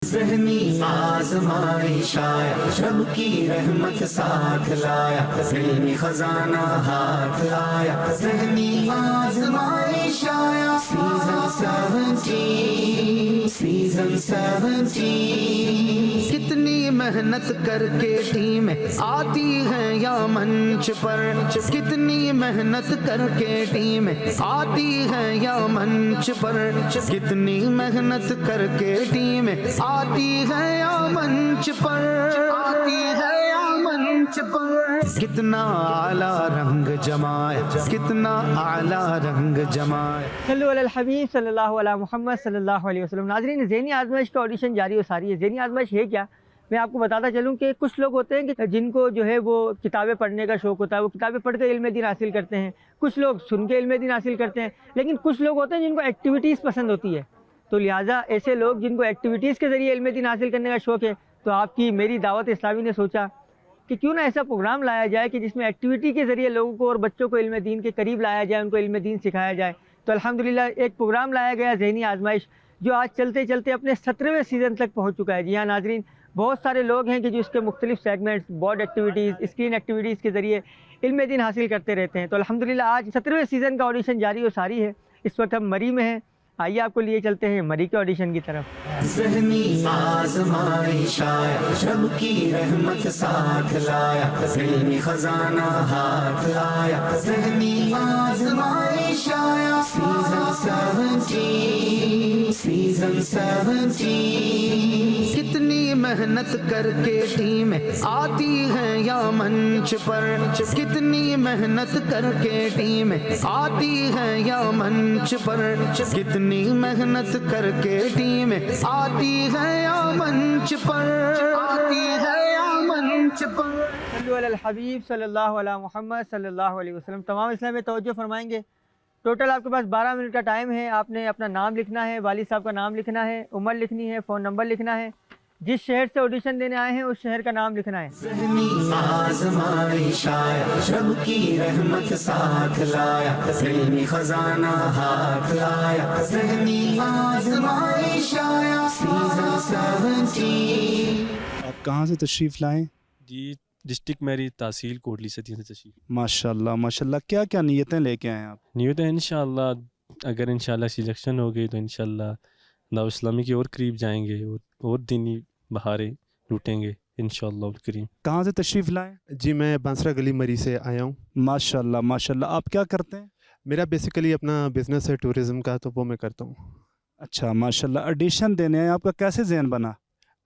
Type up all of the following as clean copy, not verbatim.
ذہنی آزمائش آیا، رب کی رحمت ساتھ لایا، علمی خزانہ ہاتھ آیا، ذہنی آزمائش آیا، سیزن 17 کتنی محنت کر کے ٹیم آتی ہے یا منچ پر، کتنی محنت کر کے ٹیم آتی ہے یا منچ پر، کتنی محنت کر کے ٹیم آتی ہے یا منچ پر، آتی ہے یا منچ پر، کتنا اعلیٰ رنگ جمائے، کتنا اعلیٰ رنگ جمائے۔ صلو علی الحبیب صلی اللہ علیہ محمد صلی اللہ علیہ وسلم۔ ناظرین، ذہنی آزمائش کا آڈیشن جاری و ساری ہے۔ ذہنی آزمائش ہے کیا، میں آپ کو بتاتا چلوں کہ کچھ لوگ ہوتے ہیں کہ جن کو جو ہے وہ کتابیں پڑھنے کا شوق ہوتا ہے، وہ کتابیں پڑھ کے علم دین حاصل کرتے ہیں، کچھ لوگ سن کے علم دین حاصل کرتے ہیں، لیکن کچھ لوگ ہوتے ہیں جن کو ایکٹیویٹیز پسند ہوتی ہے۔ تو لہٰذا ایسے لوگ جن کو ایکٹیویٹیز کے ذریعے علم دین حاصل کرنے کا شوق ہے، تو آپ کی میری دعوت اسلامی نے سوچا کہ کیوں نہ ایسا پروگرام لایا جائے کہ جس میں ایکٹیویٹی کے ذریعے لوگوں کو اور بچوں کو علم دین کے قریب لایا جائے، ان کو علم دین سکھایا جائے۔ تو الحمدللہ ایک پروگرام لایا گیا ذہنی آزمائش، جو آج چلتے چلتے اپنے 17ویں سیزن تک پہنچ چکا ہے۔ جی ہاں ناظرین، بہت سارے لوگ ہیں کہ جو اس کے مختلف segments, board activities, screen activities کے ذریعے علم دین حاصل کرتے رہتے ہیں۔ تو الحمدللہ آج 17ویں سیزن کا آڈیشن جاری و ساری ہے۔ اس وقت ہم مری میں ہیں، آئیے آپ کو لیے چلتے ہیں مری کے آڈیشن کی طرف۔ ذہنی آزمائش آیا، رب کی رحمت ساتھ لایا، علمی خزانہ ہاتھ آیا، ذہنی آزمائش آیا، سیزن 17 کتنی محنت کر کے ٹیم آتی ہے یا منچ پر، کتنی محنت کر کے ٹیم آتی ہے یا منچ پر، کتنی محنت کر کے ٹیم آتی ہے یا منچ پر، آتی ہے یا منچ پر۔ صلو علی الحبیب صلی اللہ علیہ محمد صلی اللہ علیہ وسلم۔ تمام اسلام میں توجہ فرمائیں گے۔ ٹوٹل آپ کے پاس 12 منٹ کا ٹائم ہے۔ آپ نے اپنا نام لکھنا ہے، والد صاحب کا نام لکھنا ہے، عمر لکھنی ہے، فون نمبر لکھنا ہے، جس شہر سے آڈیشن دینے آئے ہیں اس شہر کا نام لکھنا ہے۔ ذہنی آزمائش آیا، رب کی رحمت ساتھ لایا، علمی خزانہ ہاتھ آیا، ذہنی آزمائش آیا، سیزن 17۔ آپ کہاں سے تشریف لائیں؟ جی ڈسٹرکٹ میری تحصیل کوٹلی سدی سے تشریف۔ ماشاءاللہ ماشاءاللہ، کیا کیا نیتیں لے کے آئے ہیں آپ؟ نیت ہے انشاءاللہ اگر انشاءاللہ سلیکشن ہو گئی تو انشاءاللہ دعوت اسلامی کی اور قریب جائیں گے اور دینی بہاریں لوٹیں گے انشاءاللہ الکریم۔ کہاں سے تشریف لائیں؟ جی میں بانسرا گلی مری سے آیا ہوں۔ ماشاءاللہ ماشاءاللہ، آپ کیا کرتے ہیں؟ میرا بیسیکلی اپنا بزنس ہے ٹورزم کا، تو وہ میں کرتا ہوں۔ اچھا ماشاءاللہ، ایڈیشن دینے آئے، آپ کا کیسے ذہن بنا؟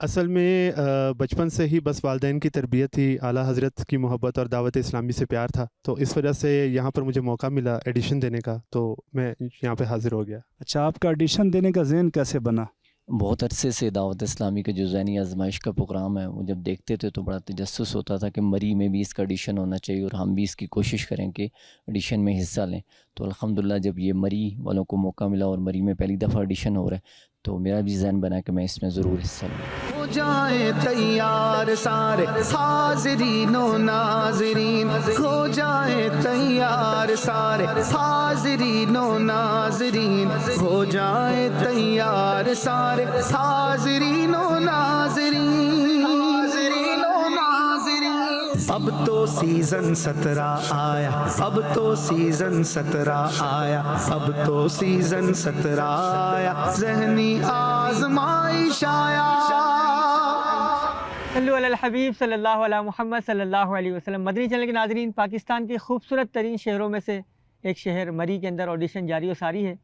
اصل میں بچپن سے ہی بس والدین کی تربیت تھی، اعلیٰ حضرت کی محبت اور دعوت اسلامی سے پیار تھا، تو اس وجہ سے یہاں پر مجھے موقع ملا ایڈیشن دینے کا، تو میں یہاں پہ حاضر ہو گیا۔ اچھا، آپ کا ایڈیشن دینے کا ذہن کیسے بنا؟ بہت عرصے سے دعوت اسلامی کا جو ذہنی آزمائش کا پروگرام ہے وہ جب دیکھتے تھے تو بڑا تجسس ہوتا تھا کہ مری میں بھی اس کا ایڈیشن ہونا چاہیے اور ہم بھی اس کی کوشش کریں کہ ایڈیشن میں حصہ لیں۔ تو الحمدللہ جب یہ مری والوں کو موقع ملا اور مری میں پہلی دفعہ ایڈیشن ہو رہا ہے تو میرا بھی ذہن بنا کہ میں اس میں ضرور حصہ لوں۔ ہو جائیں تیار سارے حاضرین و ناظرین، ہو جائیں تیار سارے حاضرین و ناظرین، ہو جائیں تیار سارے حاضرین و ناظرین، حاضرین و ناظرین۔ اب تو سیزن 17 آیا، اب تو سیزن 17 آیا، اب تو سیزن 17 آیا، ذہنی آزمائش آیا۔ صلو علی الحبیب صلی اللہ علیہ محمد صلی اللہ علیہ وسلم۔ مدنی چینل کے ناظرین، پاکستان کے خوبصورت ترین شہروں میں سے ایک شہر مری کے اندر آڈیشن جاری و ساری ہے۔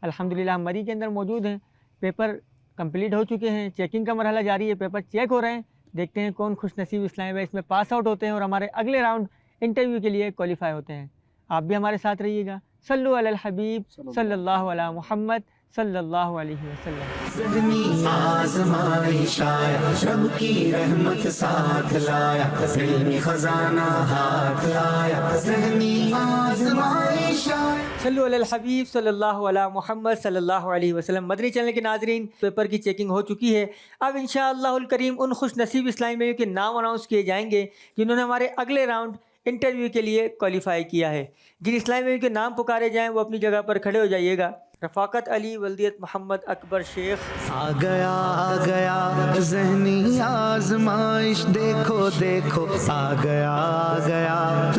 الحمدللہ ہم مری کے اندر موجود ہیں، پیپر کمپلیٹ ہو چکے ہیں، چیکنگ کا مرحلہ جاری ہے، پیپر چیک ہو رہے ہیں، دیکھتے ہیں کون خوش نصیب اسلام میں اس میں پاس آؤٹ ہوتے ہیں اور ہمارے اگلے راؤنڈ انٹرویو کے لیے کوالیفائی ہوتے ہیں۔ آپ بھی ہمارے ساتھ رہیے گا۔ صلو علی الحبیب صلی اللہ علیہ محمد صلی اللہ علیہ وسلم۔ ذہنی آزمائش آیا، رب کی رحمت ساتھ لایا، علمی خزانہ ہاتھ آیا، ذہنی آزمائش آیا۔ صلو علی الحبیب صلی اللہ علیہ محمد صلی اللہ علیہ وسلم۔ مدنی چینل کے ناظرین، پیپر کی چیکنگ ہو چکی ہے۔ اب انشاءاللہ الکریم ان خوش نصیب اسلامیوں کے نام اناؤنس کیے جائیں گے جنہوں نے ہمارے اگلے راؤنڈ انٹرویو کے لیے کوالیفائی کیا ہے۔ جن اسلامیوں کے نام پکارے جائیں وہ اپنی جگہ پر کھڑے ہو جائیے گا۔ رفاقت علی ولدیت محمد اکبر شیخ۔ آ گیا ذہنی آزمائش، دیکھو دیکھو آ گیا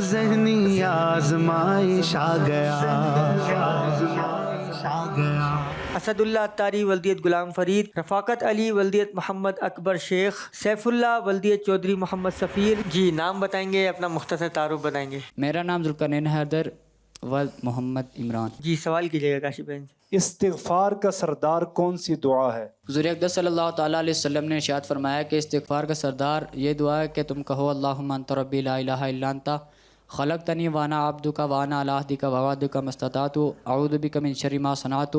ذہنی آزمائش، آ گیا۔ اسد اللہ اتاری ولدیت غلام فرید، رفاقت علی ولدیت محمد اکبر شیخ، سیف اللہ ولدیت چودھری محمد سفیر۔ جی نام بتائیں گے، اپنا مختصر تعارف بتائیں گے۔ میرا نام ذوالقرنین حیدر ولد محمد عمران۔ جی سوال کیجیے گا کاشف بہن سے۔ استغفار کا سردار کون سی دعا ہے؟ حضور اقدس صلی اللہ تعالیٰ علیہ وسلم نے ارشاد فرمایا کہ استغفار کا سردار یہ دعا ہے کہ تم کہو اللہم انت ربی لا الہ الا انت خلقتنی وانا عبدک وانا علی عہدک ووعدک ما استطعت اعوذ بک من شر ما صنعت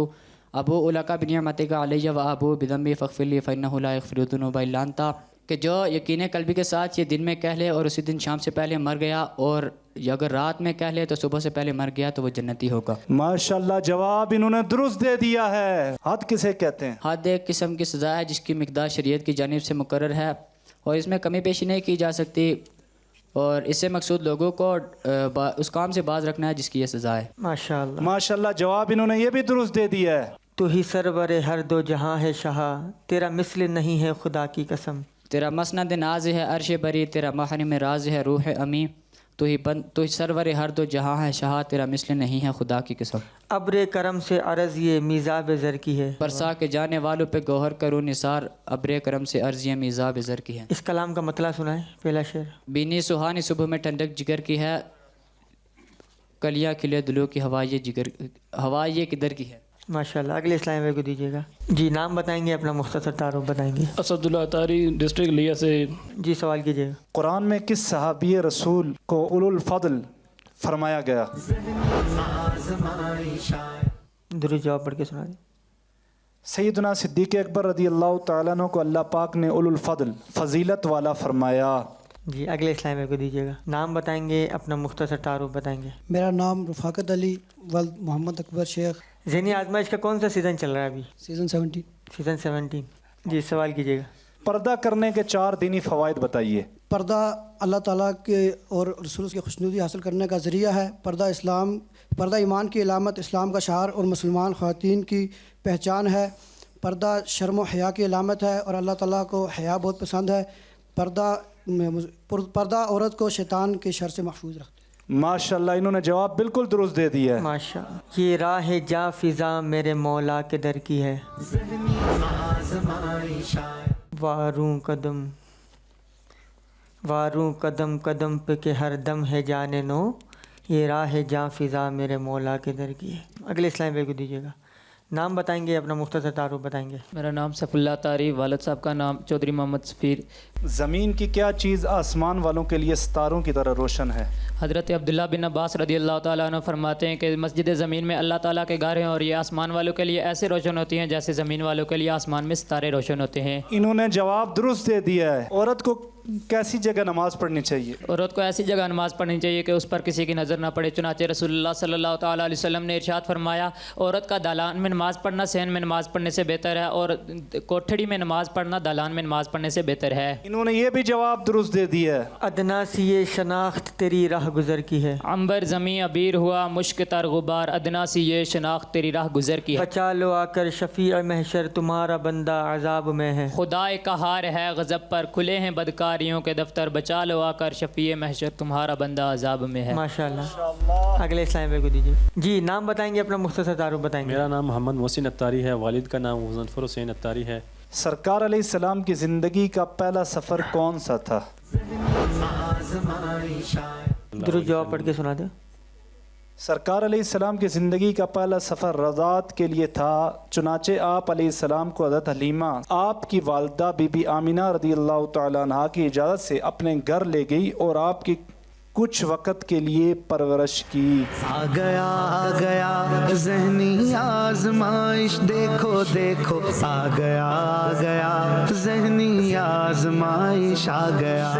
ابوء لک بنعمتک علی وابوء بذنبی فاغفر لی فانہ لا یغفر الذنوب الا انت، کہ جو یقین قلبی کے ساتھ یہ دن میں کہہ لے اور اسی دن شام سے پہلے مر گیا، اور اگر رات میں کہہ لے تو صبح سے پہلے مر گیا تو وہ جنتی ہوگا۔ ماشاءاللہ جواب انہوں نے درست دے دیا ہے۔ حد کسے کہتے ہیں؟ حد ایک قسم کی سزا ہے جس کی مقدار شریعت کی جانب سے مقرر ہے اور اس میں کمی بیشی نہیں کی جا سکتی، اور اس سے مقصود لوگوں کو اس کام سے باز رکھنا ہے جس کی یہ سزا ہے۔ ماشاءاللہ۔ ماشاءاللہ جواب انہوں نے یہ بھی درست دے دیا ہے۔ تو ہی سرور ہر دو جہاں ہے شاہ، تیرا مثل نہیں ہے خدا کی قسم۔ تیرا مسند ناز ہے عرش بری، تیرا محرم راز ہے روح امی، تو ہی سرور ہر دو جہاں ہے شاہ، تیرا مثل نہیں ہے خدا کی قسم۔ ابر کرم سے عرض یہ میزاب زر کی ہے، برسا کے جانے والوں پہ گوہر کروں نثار، ابر کرم سے عرض یہ میزاب زر کی ہے۔ اس کلام کا مطلع سنائیں پہلا شعر۔ بینی سہانی صبح میں ٹھنڈک جگر کی ہے، کلیاں کھلے دلوں کی ہوا یہ کدھر کی ہے۔ ماشاءاللہ۔ اگلے اسلام بھائی کو دیجیے گا۔ جی نام بتائیں گے، اپنا مختصر تعارف بتائیں گے۔ اسد اللہ اتاری ڈسٹرکٹ لیا سے۔ جی سوال کیجیے گا۔ قرآن میں کس صحابی رسول کو اولو الفضل فرمایا گیا؟ درود جواب پڑھ کے سنا دیں۔ سیدنا صدیق اکبر رضی اللہ تعالیٰ عنہ کو اللہ پاک نے اولو الفضل فضیلت والا فرمایا۔ جی اگلے اسلام بھائی کو دیجیے گا۔ نام بتائیں گے، اپنا مختصر تعارف بتائیں گے۔ میرا نام رفاقت علی ولد محمد اکبر شیخ۔ ذہنی آزمائش کا کون سا سیزن چل رہا ہے ابھی؟ سیزن 17۔ سیزن 17۔ جی سوال کیجیے گا۔ پردہ کرنے کے 4 دینی فوائد بتائیے۔ پردہ اللہ تعالیٰ کے اور رسول کی خوشنودی حاصل کرنے کا ذریعہ ہے۔ پردہ ایمان کی علامت، اسلام کا شعار اور مسلمان خواتین کی پہچان ہے۔ پردہ شرم و حیا کی علامت ہے اور اللہ تعالیٰ کو حیا بہت پسند ہے۔ پردہ عورت کو شیطان کے شر سے محفوظ رکھتا ہے۔ ماشاءاللہ انہوں نے جواب بالکل درست دے دیا ہے۔ ماشاءاللہ۔ یہ راہ جا فضا میرے مولا کے در کی ہے، واروں قدم قدم پہ کہ ہر دم ہے جانے نو، یہ راہ جا فضا میرے مولا کے در کی ہے۔ اگلے اسلام بھائی کو دیجیے گا۔ نام بتائیں گے، اپنا مختصر تعارف بتائیں گے۔ میرا نام سیف اللہ تاری، والد صاحب کا نام چودھری محمد سفیر۔ زمین کی کیا چیز آسمان والوں کے لیے ستاروں کی طرح روشن ہے؟ حضرت عبداللہ بن عباس رضی اللہ تعالیٰ عنہ فرماتے ہیں کہ مسجد زمین میں اللہ تعالیٰ کے گھر ہیں اور یہ آسمان والوں کے لیے ایسے روشن ہوتی ہیں جیسے زمین والوں کے لیے آسمان میں ستارے روشن ہوتے ہیں۔ انہوں نے جواب درست دے دیا ہے۔ عورت کو کیسی جگہ نماز پڑھنی چاہیے؟ عورت کو ایسی جگہ نماز پڑھنی چاہیے کہ اس پر کسی کی نظر نہ پڑے، چنانچہ رسول اللہ صلی اللہ تعالیٰ علیہ وسلم نے ارشاد فرمایا عورت کا دالان میں نماز پڑھنا صحن میں نماز پڑھنے سے بہتر ہے، اور کوٹھڑی میں نماز پڑھنا دالان میں نماز پڑھنے سے بہتر ہے۔ انہوں نے یہ بھی جواب درست دے دیا ہے۔ ادنا سی یہ شناخت تیری راہ گزر کی ہے، عنبر زمیں عبیر ہوا مشک تر غبار، ادنا سی یہ شناخت تیری راہ گزر کی ہے۔ بچا لو آ کر شفیع محشر تمہارا بندہ عذاب میں ہے، خدا قہار ہے غضب پر، کھلے ہیں بدکاریوں کے دفتر، بچا لو آ کر شفیع محشر تمہارا بندہ عذاب میں ہے۔ ماشاءاللہ۔ اگلے اسلام بھائی کو دیجیے۔ جی نام بتائیں گے، اپنا مختصر تعارف بتائیں گے۔ میرا نام محمد محسن اتاری ہے، والد کا نام مظفر حسین اتاری ہے۔ سرکار علیہ السلام کی زندگی کا پہلا سفر کون سا تھا؟ درود جواب پڑھ کے سنا دیں۔ سرکار علیہ السلام کی زندگی کا پہلا سفر رضاعت کے لیے تھا، چنانچہ آپ علیہ السلام کو حضرت حلیمہ آپ کی والدہ بی بی آمینہ رضی اللہ تعالیٰ عنہ کی اجازت سے اپنے گھر لے گئی اور آپ کی کچھ وقت کے لیے پرورش کی۔ آ گیا ذہنی آزمائش، دیکھو دیکھو آ گیا ذہنی آزمائش، آ گیا۔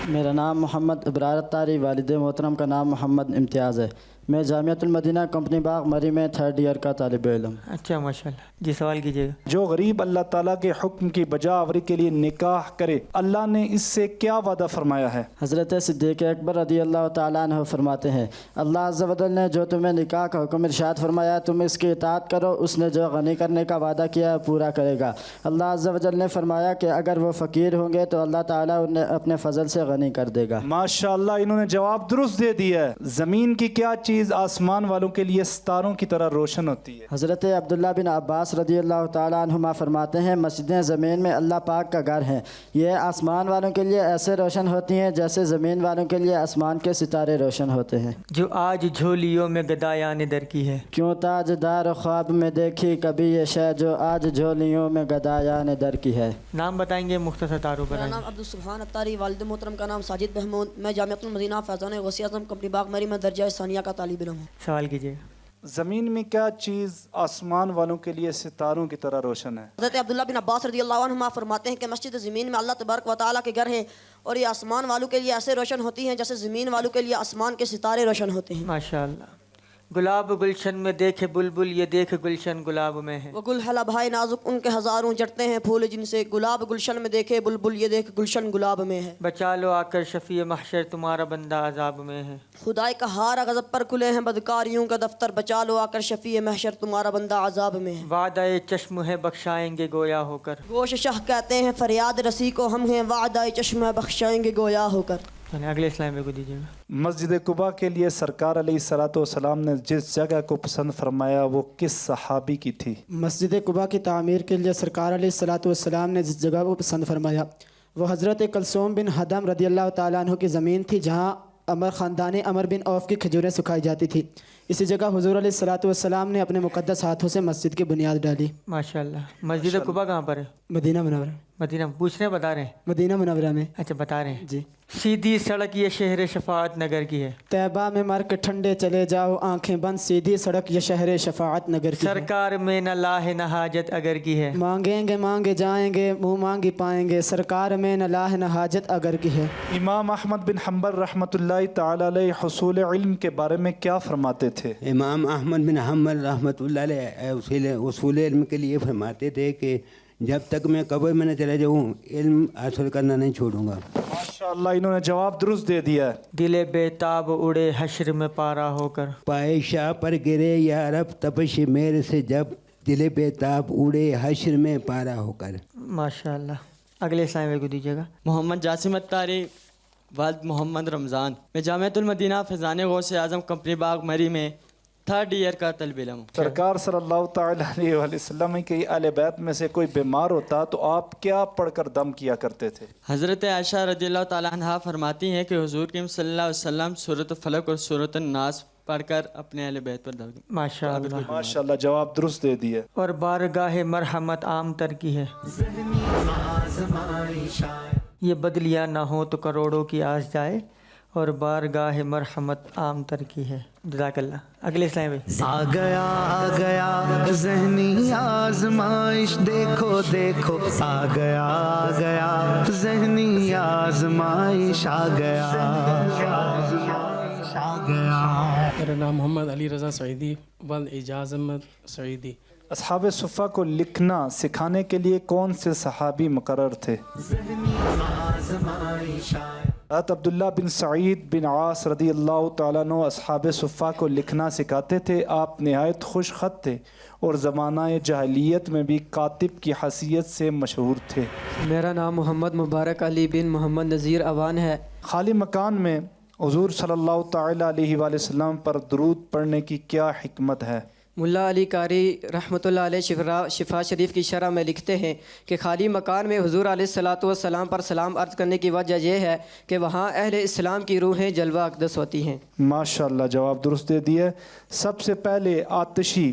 میرا نام محمد ابرار اتاری، والد محترم کا نام محمد امتیاز ہے۔ میں جامعۃ المدینہ کمپنی باغ مری میں 3rd ایئر کا طالب علم. اچھا ماشاء اللہ. جی سوال کیجیے گا. جو غریب اللہ تعالیٰ کے حکم کی بجا آوری کے لیے نکاح کرے اللہ نے اس سے کیا وعدہ فرمایا ہے؟ حضرت صدیق اکبر رضی اللہ تعالیٰ عنہ فرماتے ہیں اللہ عز و جل نے جو تمہیں نکاح کا حکم ارشاد فرمایا تم اس کی اطاعت کرو، اس نے جو غنی کرنے کا وعدہ کیا پورا کرے گا. اللہ عز و جل نے فرمایا کہ اگر وہ فقیر ہوں گے تو اللہ تعالیٰ انہیں اپنے فضل سے غنی کر دے گا. ماشاءاللہ انہوں نے جواب درست دے دیا ہے. زمین کی کیا چیز آسمان والوں کے لیے ستاروں کی طرح روشن ہوتی ہے؟ حضرت عبداللہ بن عباس رضی اللہ تعالیٰ عنہما فرماتے ہیں مسجدیں زمین میں اللہ پاک کا گھر ہیں، یہ آسمان والوں کے لیے ایسے روشن ہوتی ہیں جیسے زمین والوں کے لیے آسمان کے ستارے روشن ہوتے ہیں. جو آج جھولیوں میں گدایان در کی ہے، کیوں تاج دار خواب میں دیکھی کبھی یہ شے جو آج جھولیوں میں گدایان در کی ہے. نام بتائیں گے مختصر تعارف میرا کرائیں. نام عبدالسبحان اتاری، والد محترم کا نام ساجد محمود. میں جامعۃ المدینہ فیضان غوثی اعظم کمپنی باغ مری میں درجہ ثانیہ کا طالب علم ہوں. سوال کیجیے. زمین میں کیا چیز آسمان والوں کے لیے ستاروں کی طرح روشن ہے؟ حضرت عبداللہ بن عباس رضی اللہ عنہما فرماتے ہیں کہ مسجد زمین میں اللہ تبارک و تعالیٰ کے گھر ہیں اور یہ آسمان والوں کے لیے ایسے روشن ہوتی ہیں جیسے زمین والوں کے لیے آسمان کے ستارے روشن ہوتے ہیں. ماشاء اللہ. گلاب گلشن میں دیکھے بلبل یہ دیکھ گلشن گلاب میں ہے. وہ گل ہے لبھائے نازک ان کے ہزاروں جڑتے ہیں پھول جن سے گلاب گلشن میں دیکھے بلبل یہ دیکھ گلشن گلاب میں ہے. بچا لو آ کر شفیع محشر تمہارا بندہ عذاب میں ہے. خدائے کا ہارا غضب پر کھلے ہیں بدکاریوں کا دفتر بچا لو آ کر شفیع محشر تمہارا بندہ عذاب میں ہے. وعدہ چشم ہے بخشائیں گے گویا ہو کر. گوش شاہ کہتے ہیں فریاد رسی کو ہم ہیں وعدہ چشم ہے بخشائیں گے گویا ہو کر. اگلے اسلام کو دیجیے گا. مسجد قباء کے لیے سرکار علیہ الصلوۃ والسلام نے جس جگہ کو پسند فرمایا وہ کس صحابی کی تھی؟ مسجد قباء کی تعمیر کے لیے سرکار علیہ الصلوۃ والسلام نے جس جگہ کو پسند فرمایا وہ حضرت کلثوم بن حدم رضی اللہ تعالیٰ عنہ کی زمین تھی جہاں خاندان عمر بن عوف کی کھجوریں سکھائی جاتی تھی. اسی جگہ حضور علیہ الصلوۃ والسلام نے اپنے مقدس ہاتھوں سے مسجد کی بنیاد ڈالی. ماشاءاللہ. مسجد قباء کہاں پر ہے؟ مدینہ منورہ. مدینہ پوچھ رہے ہیں بتا رہے ہیں؟ مدینہ منورہ میں. اچھا بتا رہے ہیں. جی. سیدھی سڑک یہ شہر شفاعت نگر کی ہے. طیبہ میں مر کے ٹھنڈے چلے جاؤ آنکھیں بند سیدھی سڑک یہ شہر شفاعت نگر کی ہے. سرکار میں نہ لاہ نہ حاجت اگر کی ہے. مانگیں گے مانگے جائیں گے منہ مانگی پائیں گے سرکار میں نہ لاہ نہ حاجت اگر کی ہے. امام احمد بن حنبل رحمۃ اللہ تعالی علیہ حصول علم کے بارے میں کیا فرماتے تھے؟ امام احمد بن حنبل رحمۃ اللہ علیہ اصول علم کے لیے فرماتے تھے کہ جب تک میں قبر میں نہ چلا جاؤں علم حاصل کرنا نہیں چھوڑوں گا. ماشاءاللہ انہوں نے جواب درست دے دیا ہے. دل بےتاب اڑے حشر میں پارا ہو کر پائے شاہ پر گرے یا رب تپش میرے سے جب دل بےتاب اڑے حشر میں پارا ہو کر. ماشاءاللہ. اگلے اسلام کو دیجیے گا. محمد جاسم اتاری، والد محمد رمضان. میں جامعۃ المدینہ فیضان غوث اعظم کمپنی باغ مری میں 3rd ایئر کا طالب علم ہوں. سرکار صلی اللہ تعالی علیہ وآلہ وسلم کے اہل بیت میں سے کوئی بیمار ہوتا تو آپ کیا پڑھ کر دم کیا کرتے تھے؟ حضرت عائشہ رضی اللہ تعالیٰ عنہ فرماتی ہیں کہ حضور کریم صلی اللہ علیہ وسلم سورۃ فلق اور سورۃ الناس پڑھ کر اپنے اہل بیت پر دم. ماشاءاللہ. ماشاءاللہ جواب درست دے دیا. اور بارگاہ مرحمت عام تر کی ہے. یہ بدلیاں نہ ہوں تو کروڑوں کی آس جائے اور بارگاہ مرحمت عام تر کی ہے. جزاک اللہ. اگلے اسلام میں آ گیا ذہنی آزمائش دیکھو دیکھو آ گیا ذہنی آزمائش آ گیا. میرا نام محمد علی رضا سعیدی، والد اعجاز احمد سعیدی. اصحاب صفہ کو لکھنا سکھانے کے لیے کون سے صحابی مقرر تھے؟ حضرت عبداللہ بن سعید بن عاص رضی اللہ تعالیٰ عنہ اصحاب صفہ کو لکھنا سکھاتے تھے. آپ نہایت خوش خط تھے اور زمانہ جاہلیت میں بھی کاتب کی حیثیت سے مشہور تھے. میرا نام محمد مبارک علی بن محمد نذیر اوان ہے. خالی مکان میں حضور صلی اللہ تعالیٰ علیہ وآلہ وسلم پر درود پڑھنے کی کیا حکمت ہے؟ ملا علی قاری رحمۃ اللہ علیہ شفا شریف کی شرح میں لکھتے ہیں کہ خالی مکان میں حضور علیہ الصلوۃ والسلام پر سلام عرض کرنے کی وجہ یہ ہے کہ وہاں اہل اسلام کی روحیں جلوہ اقدس ہوتی ہیں. ماشاءاللہ جواب درست دے دیا. سب سے پہلے آتشی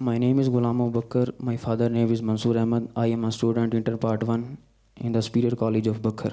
My name is Ghulam Bakr. My father name is Mansoor Ahmad. I am a student inter part 1 in the Superior College of Bakr.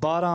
12